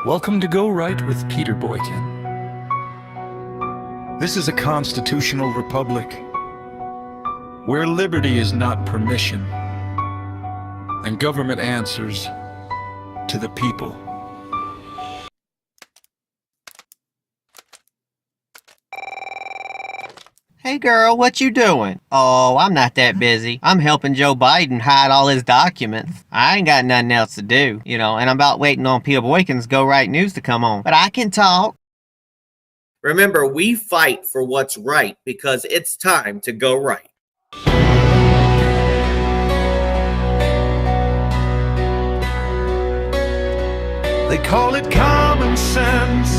Welcome to Go Right with Peter Boykin. This is a constitutional republic where liberty is not permission and government answers to the people. Hey girl, what you doing? Oh, I'm not that busy. I'm helping Joe Biden hide all his documents. I ain't got nothing else to do, and I'm about waiting on Peter Boykin's Go Right News to come on. But I can talk. Remember, we fight for what's right because it's time to go right. They call it common sense.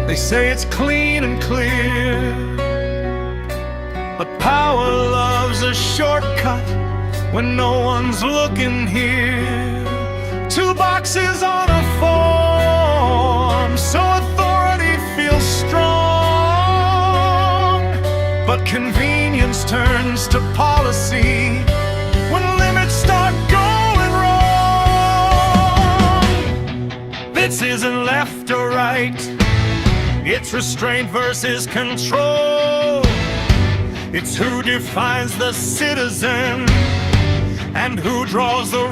They say it's clean and clear. But power loves a shortcut when no one's looking here. 2 boxes on a form, so authority feels strong. But convenience turns to policy when limits start going wrong. This isn't left or right, it's restraint versus control. It's who defines the citizen and who draws the roll.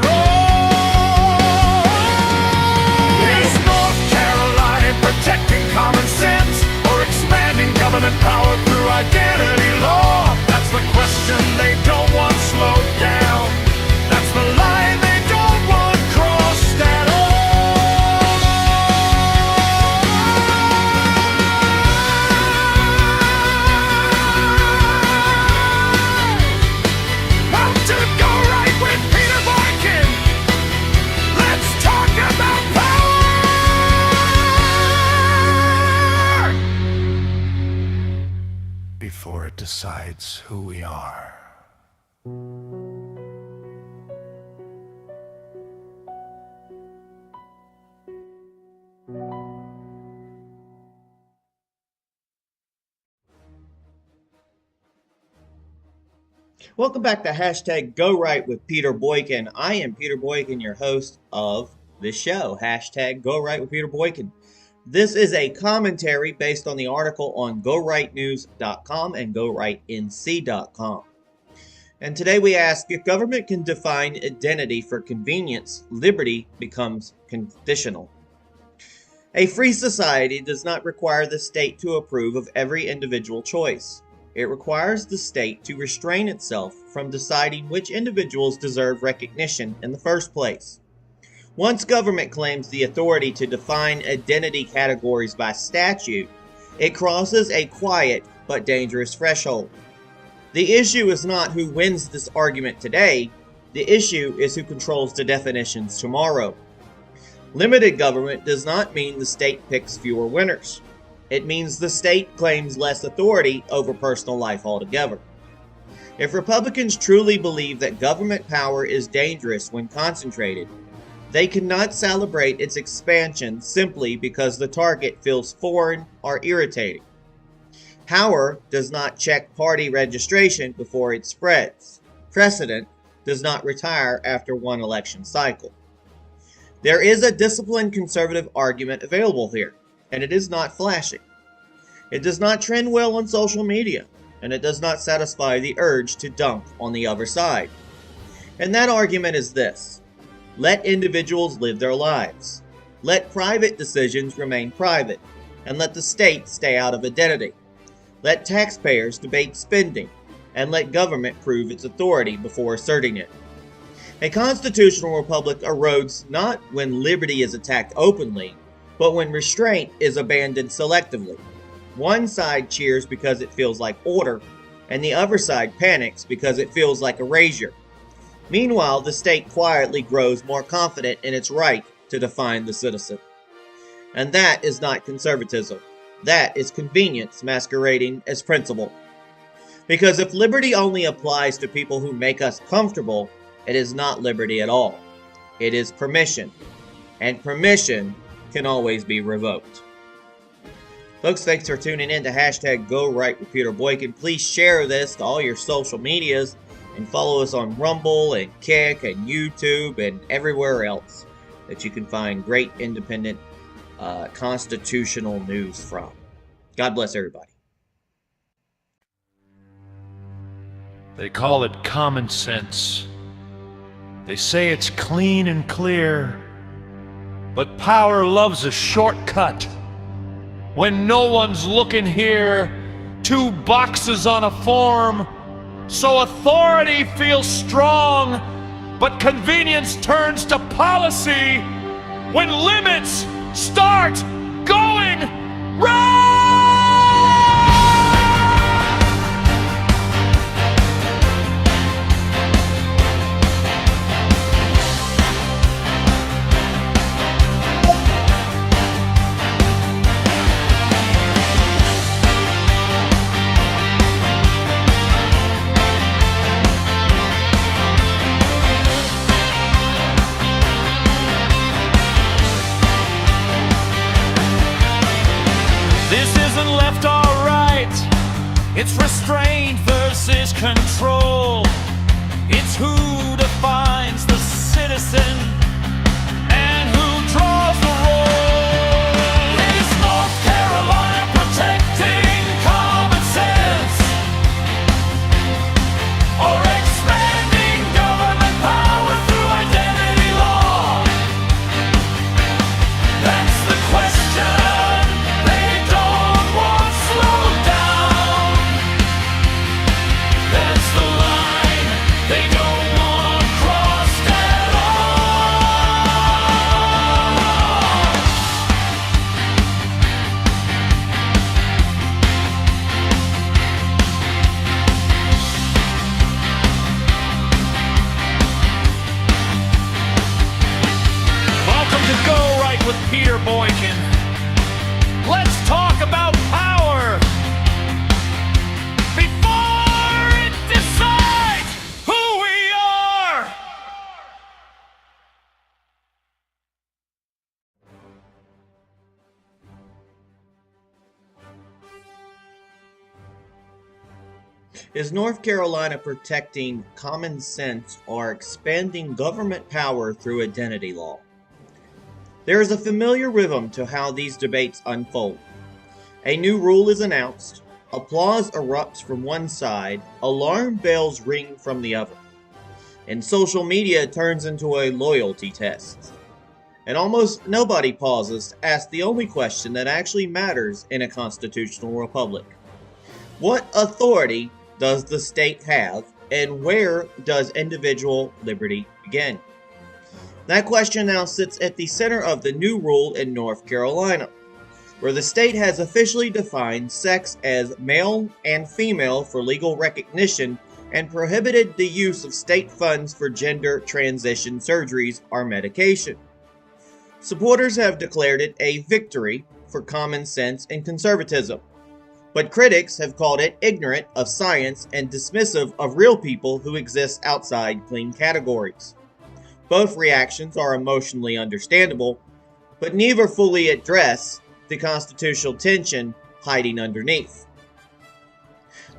Is North Carolina protecting common sense or expanding government power through identity law? That's the question they don't want slowed down. That's the line they don't want crossed at all. To Go Right with Peter Boykin. Let's talk about power before it decides who we are. Welcome back to hashtag Go Right with Peter Boykin. I am Peter Boykin, your host of this show, hashtag Go Right with Peter Boykin. This is a commentary based on the article on GoRightNews.com and GoRightNC.com. And today we ask, if government can define identity for convenience, liberty becomes conditional. A free society does not require the state to approve of every individual choice. It requires the state to restrain itself from deciding which individuals deserve recognition in the first place. Once government claims the authority to define identity categories by statute, it crosses a quiet but dangerous threshold. The issue is not who wins this argument today, the issue is who controls the definitions tomorrow. Limited government does not mean the state picks fewer winners. It means the state claims less authority over personal life altogether. If Republicans truly believe that government power is dangerous when concentrated, they cannot celebrate its expansion simply because the target feels foreign or irritating. Power does not check party registration before it spreads. Precedent does not retire after one election cycle. There is a disciplined conservative argument available here, and it is not flashy. It does not trend well on social media, and it does not satisfy the urge to dunk on the other side. And that argument is this: let individuals live their lives. Let private decisions remain private, and let the state stay out of identity. Let taxpayers debate spending, and let government prove its authority before asserting it. A constitutional republic erodes not when liberty is attacked openly, but when restraint is abandoned selectively. One side cheers because it feels like order, and the other side panics because it feels like erasure. Meanwhile, the state quietly grows more confident in its right to define the citizen. And that is not conservatism. That is convenience masquerading as principle. Because if liberty only applies to people who make us comfortable, it is not liberty at all. It is permission. And permission can always be revoked. Folks, thanks for tuning in to hashtag Go Right with Peter Boykin. Please share this to all your social medias and follow us on Rumble and Kick and YouTube and everywhere else. that you can find great independent constitutional news from. God bless everybody. They call it common sense. They say it's clean and clear. But power loves a shortcut. When no one's looking here, 2 boxes on a form. So authority feels strong, but convenience turns to policy when limits start going wrong! This isn't left or right. It's restraint versus control. It's who defines the citizen and who draws the roll. Is North Carolina protecting common sense or expanding government power through identity law? That's the question. With Peter Boykin. Let's talk about power before it decides who we are. Is North Carolina protecting common sense or expanding government power through identity law? There is a familiar rhythm to how these debates unfold. A new rule is announced, applause erupts from one side, alarm bells ring from the other, and social media turns into a loyalty test. And almost nobody pauses to ask the only question that actually matters in a constitutional republic. What authority does the state have, and where does individual liberty begin? That question now sits at the center of the new rule in North Carolina, where the state has officially defined sex as male and female for legal recognition and prohibited the use of state funds for gender transition surgeries or medication. Supporters have declared it a victory for common sense and conservatism, but critics have called it ignorant of science and dismissive of real people who exist outside clean categories. Both reactions are emotionally understandable, but neither fully address the constitutional tension hiding underneath.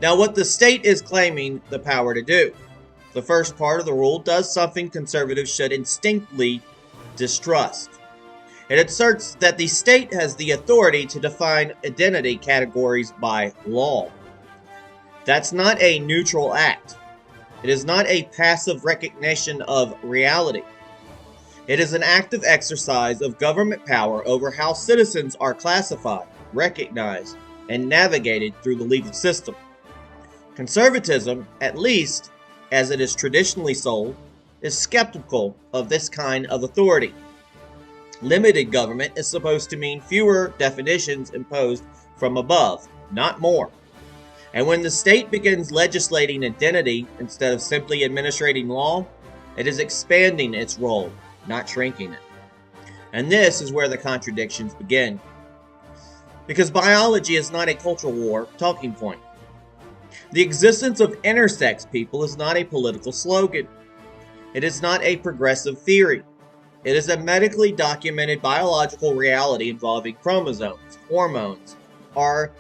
Now, what the state is claiming the power to do. The first part of the rule does something conservatives should instinctively distrust. It asserts that the state has the authority to define identity categories by law. That's not a neutral act. It is not a passive recognition of reality. It is an active exercise of government power over how citizens are classified, recognized, and navigated through the legal system. Conservatism, at least as it is traditionally sold, is skeptical of this kind of authority. Limited government is supposed to mean fewer definitions imposed from above, not more. And when the state begins legislating identity instead of simply administrating law, it is expanding its role, not shrinking it. And this is where the contradictions begin. Because biology is not a cultural war talking point. The existence of intersex people is not a political slogan. It is not a progressive theory. It is a medically documented biological reality involving chromosomes, hormones, or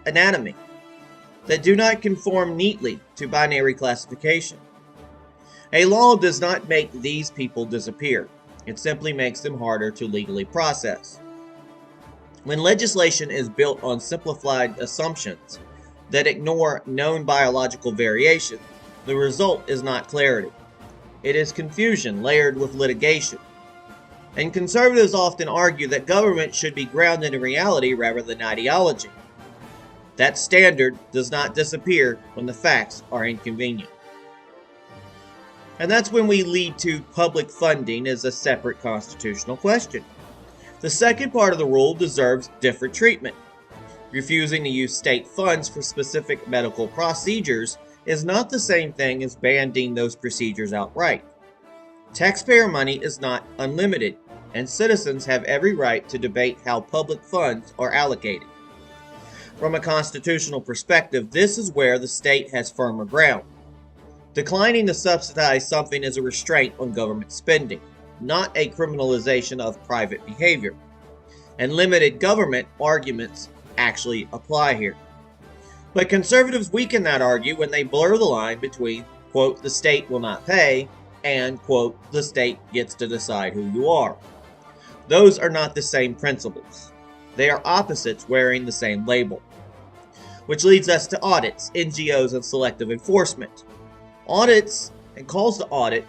anatomy that do not conform neatly to binary classification. A law does not make these people disappear. It simply makes them harder to legally process. When legislation is built on simplified assumptions that ignore known biological variation, the result is not clarity. It is confusion layered with litigation. And conservatives often argue that government should be grounded in reality rather than ideology. That standard does not disappear when the facts are inconvenient. And that's when we lead to public funding as a separate constitutional question. The second part of the rule deserves different treatment. Refusing to use state funds for specific medical procedures is not the same thing as banning those procedures outright. Taxpayer money is not unlimited, and citizens have every right to debate how public funds are allocated. From a constitutional perspective, this is where the state has firmer ground. Declining to subsidize something is a restraint on government spending, not a criminalization of private behavior. And limited government arguments actually apply here. But conservatives weaken that argument when they blur the line between, quote, the state will not pay, and, quote, the state gets to decide who you are. Those are not the same principles. They are opposites wearing the same label. Which leads us to audits, NGOs, and selective enforcement. Audits and calls to audit,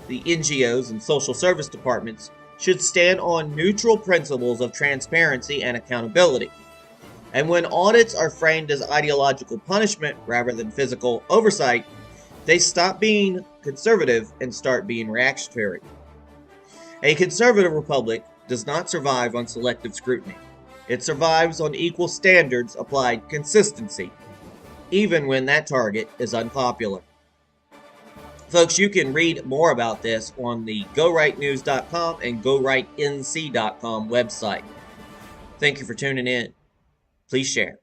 the NGOs and social service departments, should stand on neutral principles of transparency and accountability. And when audits are framed as ideological punishment rather than physical oversight, they stop being conservative and start being reactionary. A conservative republic does not survive on selective scrutiny. It survives on equal standards applied consistency, even when that target is unpopular. Folks, you can read more about this on the GoRightNews.com and GoRightNC.com website. Thank you for tuning in. Please share.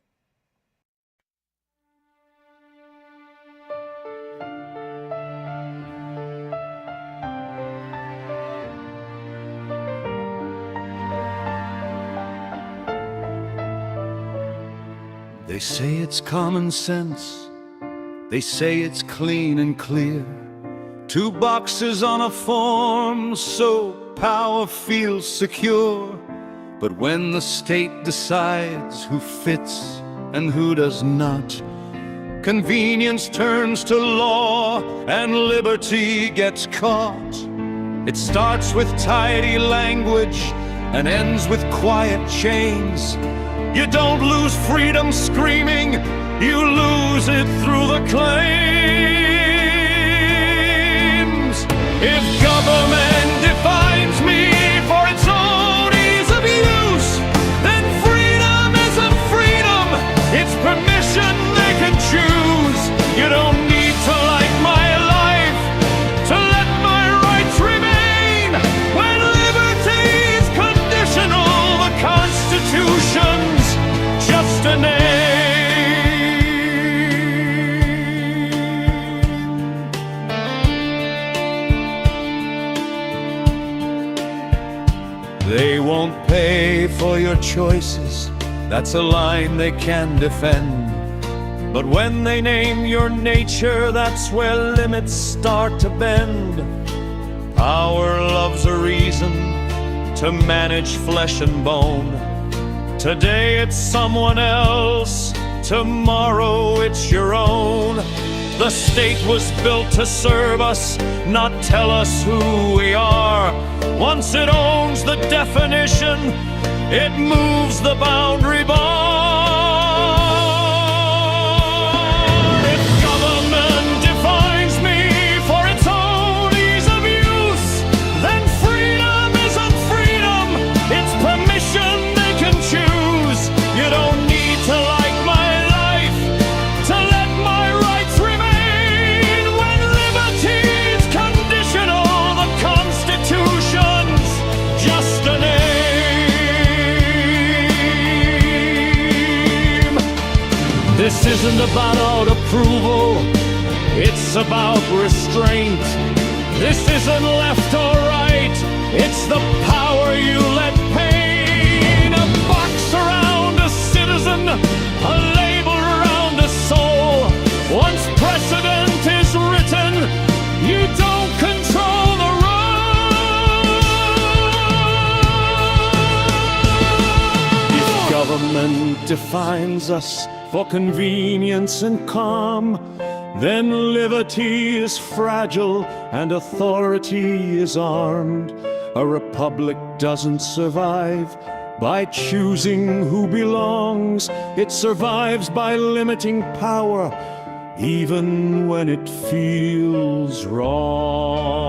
They say it's common sense. They say it's clean and clear. 2 boxes on a form so power feels secure. But when the state decides who fits and who does not, convenience turns to law and liberty gets caught. It starts with tidy language and ends with quiet chains. You don't lose freedom screaming, you lose it through the claims. If government defines me for its own ease of use, then freedom isn't freedom, it's permission they can choose. You don't need to like my life to let my rights remain. When liberty's conditional, the Constitution's just a name. They won't pay for your choices, that's a line they can defend. But when they name your nature, that's where limits start to bend. Power loves a reason to manage flesh and bone. Today it's someone else, tomorrow it's your own. The state was built to serve us, not tell us who we are. Once it owns the definition, it moves the boundary bar. If government defines me for its own ease of use, then freedom isn't freedom, it's permission they can choose. You don't need to like my life to let my rights remain. When liberty's conditional, the Constitution's just a name. This isn't about approval, it's about restraint. This isn't left or right, it's the power you let paint. A box around a citizen, a label around a soul. Once precedent is written, you don't control the road. defines us for convenience and calm, then liberty is fragile and authority is armed. A republic doesn't survive by choosing who belongs. It survives by limiting power, even when it feels wrong.